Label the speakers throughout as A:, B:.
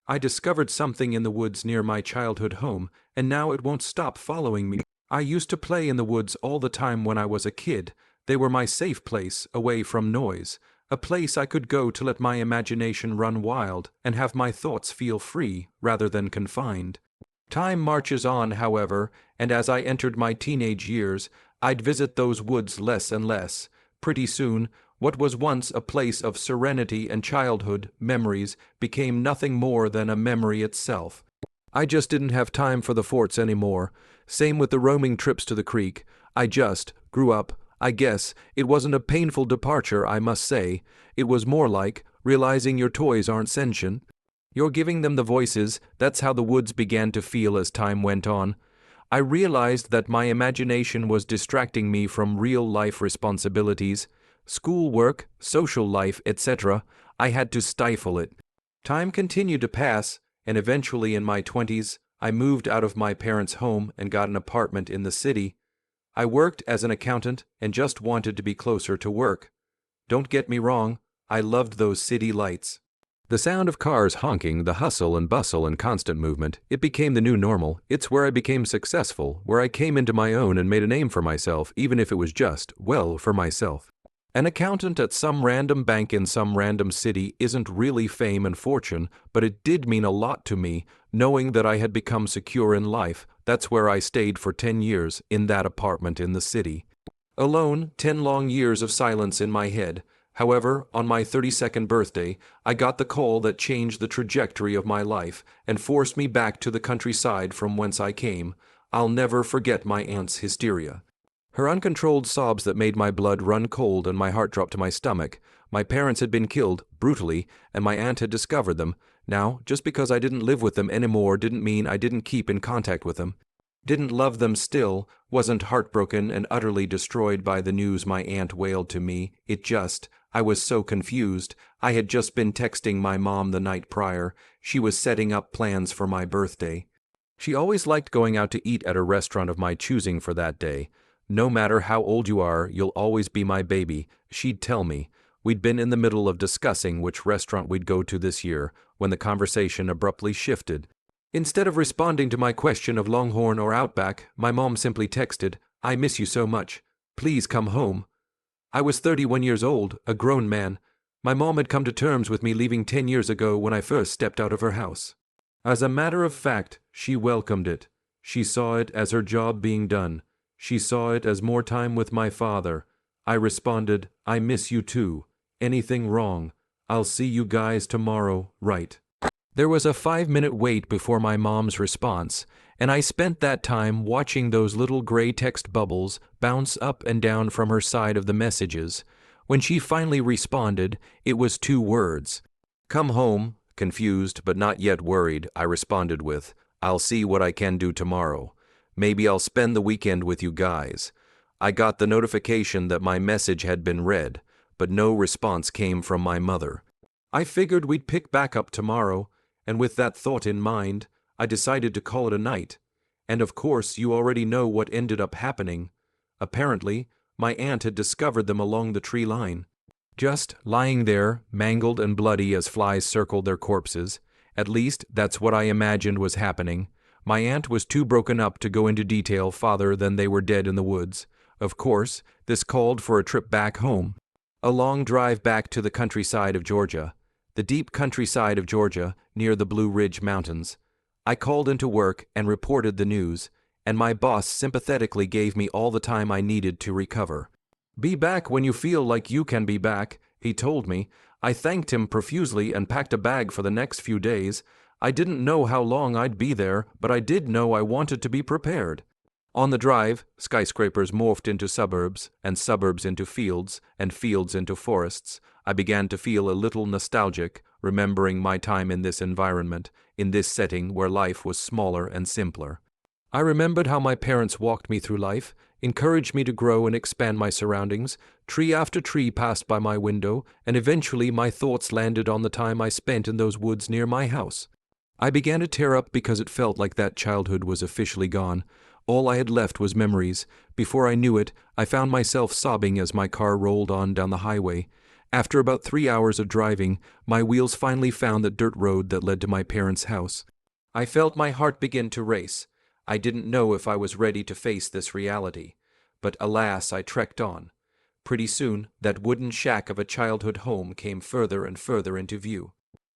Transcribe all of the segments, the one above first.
A: I discovered something in the woods near my childhood home, and now it won't stop following me. I used to play in the woods all the time when I was a kid. They were my safe place, away from noise, a place I could go to let my imagination run wild and have my thoughts feel free rather than confined. Time marches on, however, and as I entered my teenage years, I'd visit those woods less and less. Pretty soon, what was once a place of serenity and childhood memories became nothing more than a memory itself. I just didn't have time for the forts anymore. Same with the roaming trips to the creek. I just grew up. I guess it wasn't a painful departure, I must say. It was more like realizing your toys aren't sentient. You're giving them the voices. That's how the woods began to feel as time went on. I realized that my imagination was distracting me from real-life responsibilities. Schoolwork, social life, etc. I had to stifle it. Time continued to pass, and eventually in my 20s, I moved out of my parents' home and got an apartment in the city. I worked as an accountant and just wanted to be closer to work. Don't get me wrong, I loved those city lights. The sound of cars honking, the hustle and bustle and constant movement, it became the new normal. It's where I became successful, where I came into my own and made a name for myself, even if it was just, well, for myself. An accountant at some random bank in some random city isn't really fame and fortune, but it did mean a lot to me, knowing that I had become secure in life. That's where I stayed for 10 years, in that apartment in the city. Alone, 10 long years of silence in my head. However, on my 32nd birthday, I got the call that changed the trajectory of my life and forced me back to the countryside from whence I came. I'll never forget my aunt's hysteria. Her uncontrolled sobs that made my blood run cold and my heart drop to my stomach. My parents had been killed, brutally, and my aunt had discovered them. Now, just because I didn't live with them anymore didn't mean I didn't keep in contact with them. Didn't love them still, wasn't heartbroken and utterly destroyed by the news my aunt wailed to me. I was so confused. I had just been texting my mom the night prior. She was setting up plans for my birthday. She always liked going out to eat at a restaurant of my choosing for that day. No matter how old you are, you'll always be my baby, she'd tell me. We'd been in the middle of discussing which restaurant we'd go to this year when the conversation abruptly shifted. Instead of responding to my question of Longhorn or Outback, my mom simply texted, "I miss you so much. Please come home." I was 31 years old, a grown man. My mom had come to terms with me leaving 10 years ago when I first stepped out of her house. As a matter of fact, she welcomed it. She saw it as her job being done. She saw it as more time with my father. I responded, "I miss you too. Anything wrong? I'll see you guys tomorrow, right?" There was a 5-minute wait before my mom's response, and I spent that time watching those little gray text bubbles bounce up and down from her side of the messages. When she finally responded, it was 2 words. "Come home." Confused but not yet worried, I responded with, "I'll see what I can do tomorrow. Maybe I'll spend the weekend with you guys." I got the notification that my message had been read, but no response came from my mother. I figured we'd pick back up tomorrow, and with that thought in mind, I decided to call it a night. And of course, you already know what ended up happening. Apparently, my aunt had discovered them along the tree line. Just lying there, mangled and bloody as flies circled their corpses. At least, that's what I imagined was happening. My aunt was too broken up to go into detail farther than they were dead in the woods. Of course, this called for a trip back home. A long drive back to the countryside of Georgia. The deep countryside of Georgia, near the Blue Ridge Mountains. I called into work and reported the news, and my boss sympathetically gave me all the time I needed to recover. "Be back when you feel like you can be back," he told me. I thanked him profusely and packed a bag for the next few days. I didn't know how long I'd be there, but I did know I wanted to be prepared. On the drive, skyscrapers morphed into suburbs, and suburbs into fields, and fields into forests. I began to feel a little nostalgic, remembering my time in this environment, in this setting where life was smaller and simpler. I remembered how my parents walked me through life, encouraged me to grow and expand my surroundings. Tree after tree passed by my window, and eventually my thoughts landed on the time I spent in those woods near my house. I began to tear up because it felt like that childhood was officially gone. All I had left was memories. Before I knew it, I found myself sobbing as my car rolled on down the highway. After about 3 hours of driving, my wheels finally found the dirt road that led to my parents' house. I felt my heart begin to race. I didn't know if I was ready to face this reality. But alas, I trekked on. Pretty soon, that wooden shack of a childhood home came further and further into view.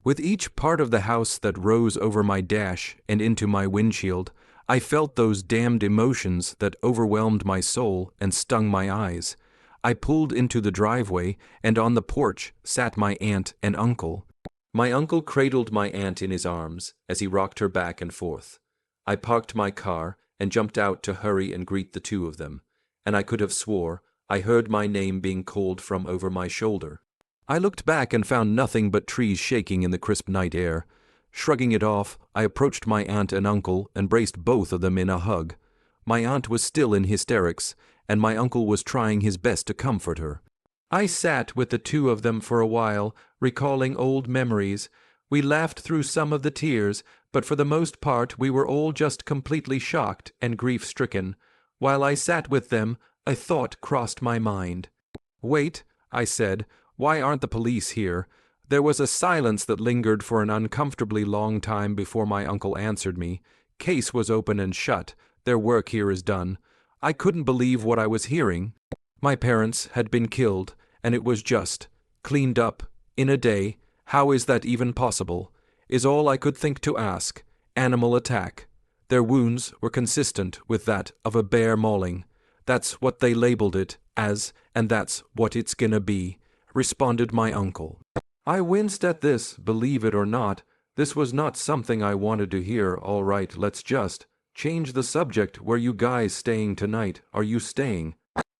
A: With each part of the house that rose over my dash and into my windshield, I felt those damned emotions that overwhelmed my soul and stung my eyes. I pulled into the driveway, and on the porch sat my aunt and uncle. My uncle cradled my aunt in his arms as he rocked her back and forth. I parked my car and jumped out to hurry and greet the two of them, and I could have swore I heard my name being called from over my shoulder. I looked back and found nothing but trees shaking in the crisp night air. Shrugging it off, I approached my aunt and uncle and braced both of them in a hug. My aunt was still in hysterics, and my uncle was trying his best to comfort her. I sat with the two of them for a while, recalling old memories. We laughed through some of the tears, but for the most part we were all just completely shocked and grief-stricken. While I sat with them, a thought crossed my mind. "Wait," I said, "why aren't the police here?" There was a silence that lingered for an uncomfortably long time before my uncle answered me. "Case was open and shut. Their work here is done." I couldn't believe what I was hearing. My parents had been killed, and it was just cleaned up in a day. How is that even possible? Is all I could think to ask. Animal attack. Their wounds were consistent with that of a bear mauling. That's what they labeled it as, and that's what it's gonna be, responded my uncle. I winced at this, believe it or not. This was not something I wanted to hear. All right, let's just change the subject. Where you guys staying tonight? Are you staying?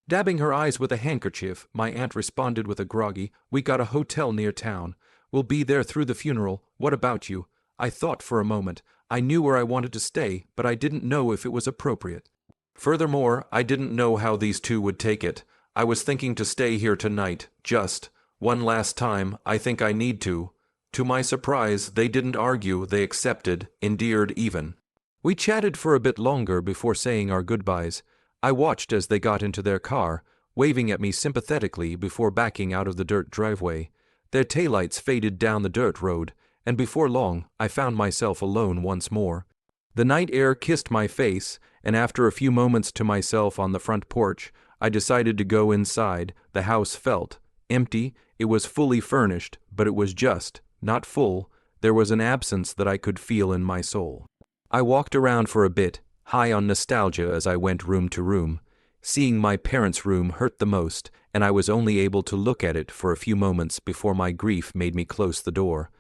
A: Dabbing her eyes with a handkerchief, my aunt responded with a groggy, "We got a hotel near town. We'll be there through the funeral. What about you?" I thought for a moment. I knew where I wanted to stay, but I didn't know if it was appropriate. Furthermore, I didn't know how these two would take it. I was thinking to stay here tonight, just one last time. I think I need to. To my surprise, they didn't argue. They accepted, endeared even. We chatted for a bit longer before saying our goodbyes. I watched as they got into their car, waving at me sympathetically before backing out of the dirt driveway. Their taillights faded down the dirt road, and before long I found myself alone once more. The night air kissed my face, and after a few moments to myself on the front porch, I decided to go inside. The house felt empty. It was fully furnished, but it was just not full. There was an absence that I could feel in my soul. I walked around for a bit, high on nostalgia as I went room to room. Seeing my parents' room hurt the most, and I was only able to look at it for a few moments before my grief made me close the door.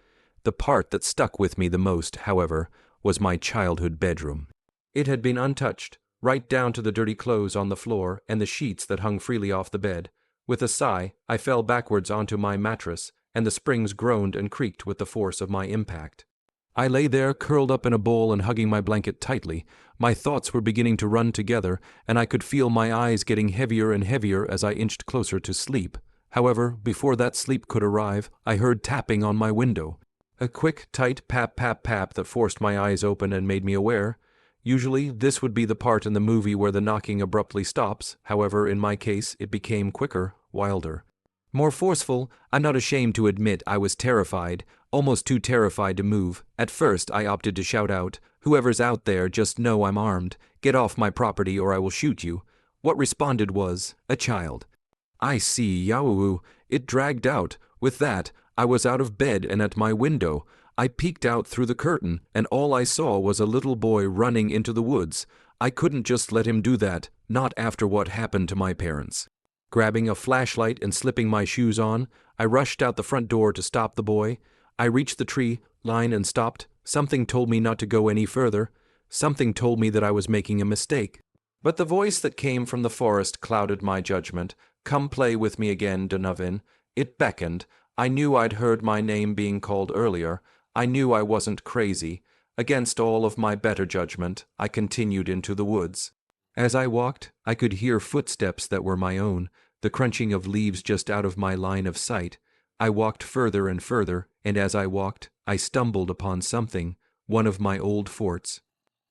A: The part that stuck with me the most, however, was my childhood bedroom. It had been untouched, right down to the dirty clothes on the floor and the sheets that hung freely off the bed. With a sigh, I fell backwards onto my mattress, and the springs groaned and creaked with the force of my impact. I lay there, curled up in a ball and hugging my blanket tightly. My thoughts were beginning to run together, and I could feel my eyes getting heavier and heavier as I inched closer to sleep. However, before that sleep could arrive, I heard tapping on my window. A quick, tight pap, pap, pap that forced my eyes open and made me aware. Usually, this would be the part in the movie where the knocking abruptly stops. However, in my case, it became quicker, wilder. More forceful. I'm not ashamed to admit I was terrified, almost too terrified to move. At first, I opted to shout out, "Whoever's out there, just know I'm armed. Get off my property or I will shoot you." What responded was a child. I see, Yahoo! It dragged out. With that, I was out of bed and at my window. I peeked out through the curtain, and all I saw was a little boy running into the woods. I couldn't just let him do that, not after what happened to my parents. Grabbing a flashlight and slipping my shoes on, I rushed out the front door to stop the boy. I reached the tree line and stopped. Something told me not to go any further. Something told me that I was making a mistake. But the voice that came from the forest clouded my judgment. "Come play with me again, Donovan." It beckoned. I knew I'd heard my name being called earlier. I knew I wasn't crazy. Against all of my better judgment, I continued into the woods. As I walked, I could hear footsteps that were my own, the crunching of leaves just out of my line of sight. I walked further and further, and as I walked, I stumbled upon something, one of my old forts.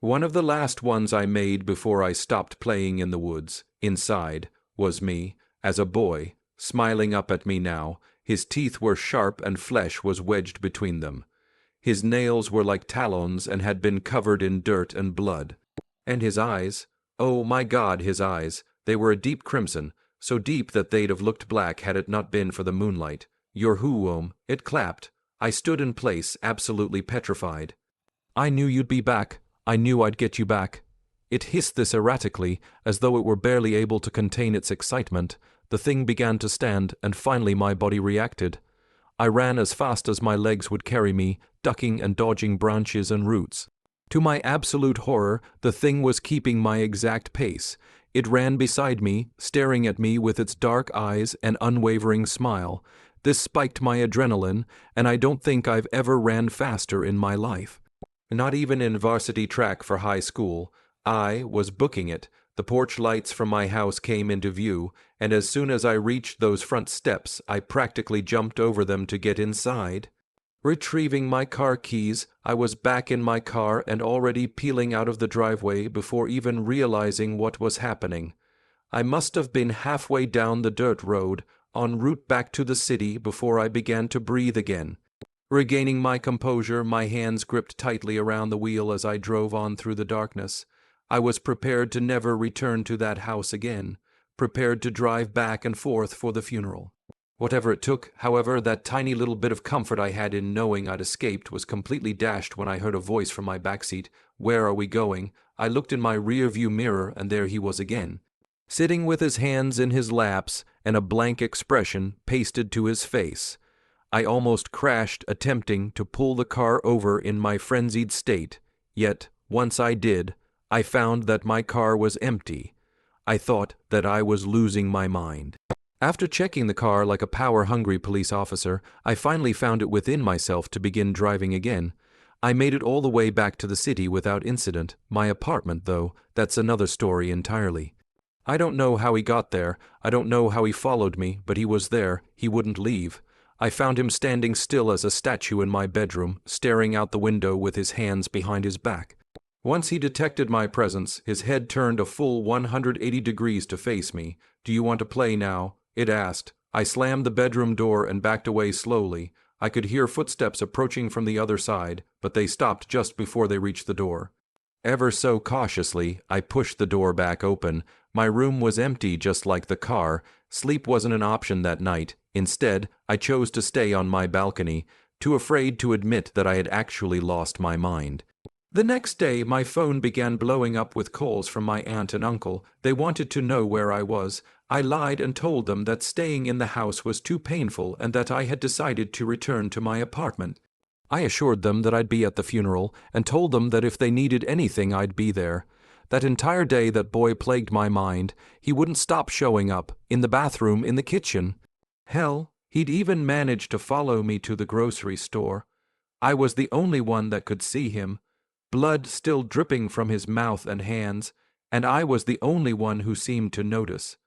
A: One of the last ones I made before I stopped playing in the woods. Inside was me, as a boy, smiling up at me now, His teeth were sharp and flesh was wedged between them. His nails were like talons and had been covered in dirt and blood. And his eyes, oh my God, his eyes, they were a deep crimson, so deep that they'd have looked black had it not been for the moonlight. Your who-om, it clapped. I stood in place, absolutely petrified. I knew you'd be back. I knew I'd get you back. It hissed this erratically, as though it were barely able to contain its excitement. The thing began to stand, and finally my body reacted. I ran as fast as my legs would carry me, ducking and dodging branches and roots. To my absolute horror, the thing was keeping my exact pace. It ran beside me, staring at me with its dark eyes and unwavering smile. This spiked my adrenaline, and I don't think I've ever ran faster in my life. Not even in varsity track for high school. I was booking it. The porch lights from my house came into view, and as soon as I reached those front steps, I practically jumped over them to get inside. Retrieving my car keys, I was back in my car and already peeling out of the driveway before even realizing what was happening. I must have been halfway down the dirt road, en route back to the city before I began to breathe again. Regaining my composure, my hands gripped tightly around the wheel as I drove on through the darkness. I was prepared to never return to that house again, prepared to drive back and forth for the funeral. Whatever it took, however, that tiny little bit of comfort I had in knowing I'd escaped was completely dashed when I heard a voice from my backseat. Where are we going? I looked in my rear-view mirror, and there he was again, sitting with his hands in his laps and a blank expression pasted to his face. I almost crashed attempting to pull the car over in my frenzied state, yet, once I did, I found that my car was empty. I thought that I was losing my mind. After checking the car like a power-hungry police officer, I finally found it within myself to begin driving again. I made it all the way back to the city without incident. My apartment, though, that's another story entirely. I don't know how he got there. I don't know how he followed me, but he was there. He wouldn't leave. I found him standing still as a statue in my bedroom, staring out the window with his hands behind his back. Once he detected my presence, his head turned a full 180 degrees to face me. "Do you want to play now?" it asked. I slammed the bedroom door and backed away slowly. I could hear footsteps approaching from the other side, but they stopped just before they reached the door. Ever so cautiously, I pushed the door back open. My room was empty just like the car. Sleep wasn't an option that night. Instead, I chose to stay on my balcony, too afraid to admit that I had actually lost my mind. The next day, my phone began blowing up with calls from my aunt and uncle. They wanted to know where I was. I lied and told them that staying in the house was too painful and that I had decided to return to my apartment. I assured them that I'd be at the funeral and told them that if they needed anything, I'd be there. That entire day that boy plagued my mind. He wouldn't stop showing up, in the bathroom, in the kitchen. Hell, he'd even managed to follow me to the grocery store. I was the only one that could see him. Blood still dripping from his mouth and hands, and I was the only one who seemed to notice.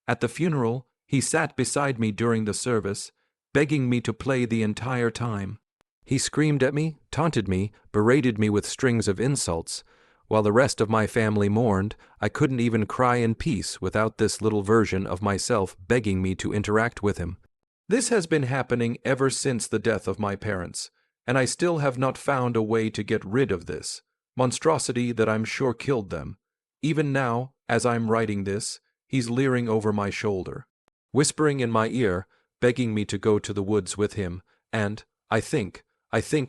A: At the funeral, he sat beside me during the service, begging me to play the entire time. He screamed at me, taunted me, berated me with strings of insults. While the rest of my family mourned, I couldn't even cry in peace without this little version of myself begging me to interact with him. This has been happening ever since the death of my parents, and I still have not found a way to get rid of this monstrosity that I'm sure killed them. Even now, as I'm writing this, he's leering over my shoulder, whispering in my ear, begging me to go to the woods with him, and I think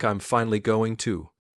A: I'm finally going to.